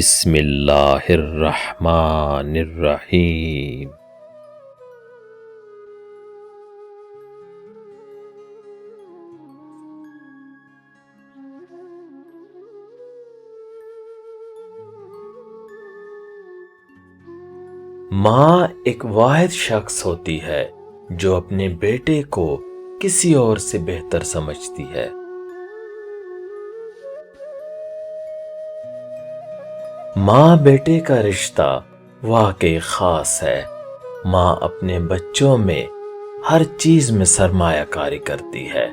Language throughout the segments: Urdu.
بسم اللہ الرحمن الرحیم۔ ماں ایک واحد شخص ہوتی ہے جو اپنے بیٹے کو کسی اور سے بہتر سمجھتی ہے۔ ماں بیٹے کا رشتہ واقعی خاص ہے۔ ماں اپنے بچوں میں ہر چیز میں سرمایہ کاری کرتی ہے۔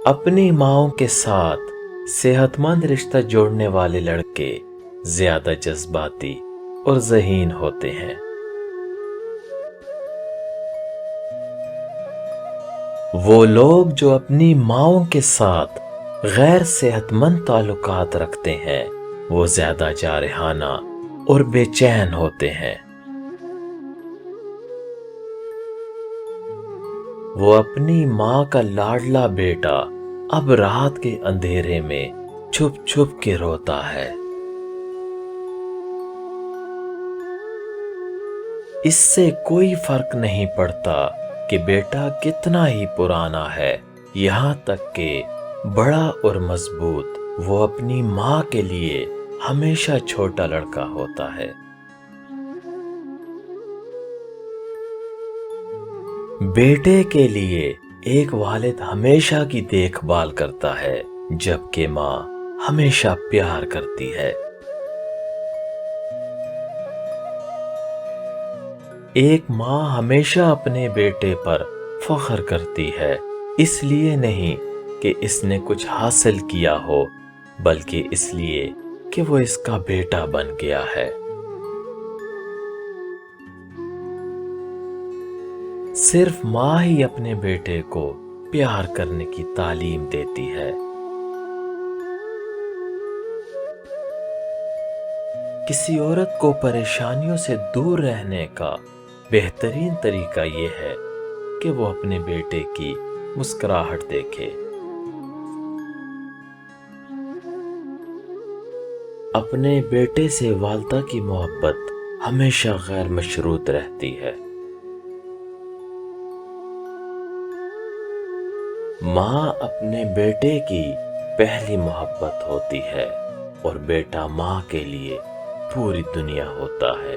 اپنی ماؤں کے ساتھ صحت مند رشتہ جوڑنے والے لڑکے زیادہ جذباتی اور ذہین ہوتے ہیں۔ وہ لوگ جو اپنی ماؤں کے ساتھ غیر صحت مند تعلقات رکھتے ہیں وہ زیادہ جارحانہ اور بے چین ہوتے ہیں۔ وہ اپنی ماں کا لاڈلا بیٹا اب رات کے اندھیرے میں چھپ چھپ کے روتا ہے۔ اس سے کوئی فرق نہیں پڑتا کہ بیٹا کتنا ہی پرانا ہے، یہاں تک کہ بڑا اور مضبوط، وہ اپنی ماں کے لیے ہمیشہ چھوٹا لڑکا ہوتا ہے۔ بیٹے کے لیے ایک والد ہمیشہ کی دیکھ بھال کرتا ہے، جبکہ ماں ہمیشہ پیار کرتی ہے۔ ایک ماں ہمیشہ اپنے بیٹے پر فخر کرتی ہے، اس لیے نہیں کہ اس نے کچھ حاصل کیا ہو، بلکہ اس لیے کہ وہ اس کا بیٹا بن گیا ہے۔ صرف ماں ہی اپنے بیٹے کو پیار کرنے کی تعلیم دیتی ہے۔ کسی عورت کو پریشانیوں سے دور رہنے کا بہترین طریقہ یہ ہے کہ وہ اپنے بیٹے کی مسکراہٹ دیکھے۔ اپنے بیٹے سے والدہ کی محبت ہمیشہ غیر مشروط رہتی ہے۔ ماں اپنے بیٹے کی پہلی محبت ہوتی ہے اور بیٹا ماں کے لیے پوری دنیا ہوتا ہے۔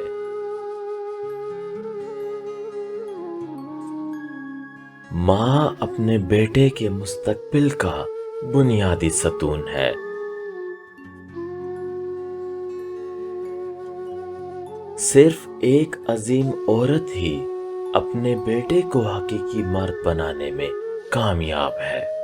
ماں اپنے بیٹے کے مستقبل کا بنیادی ستون ہے۔ صرف ایک عظیم عورت ہی اپنے بیٹے کو حقیقی مرد بنانے میں کامیاب ہے۔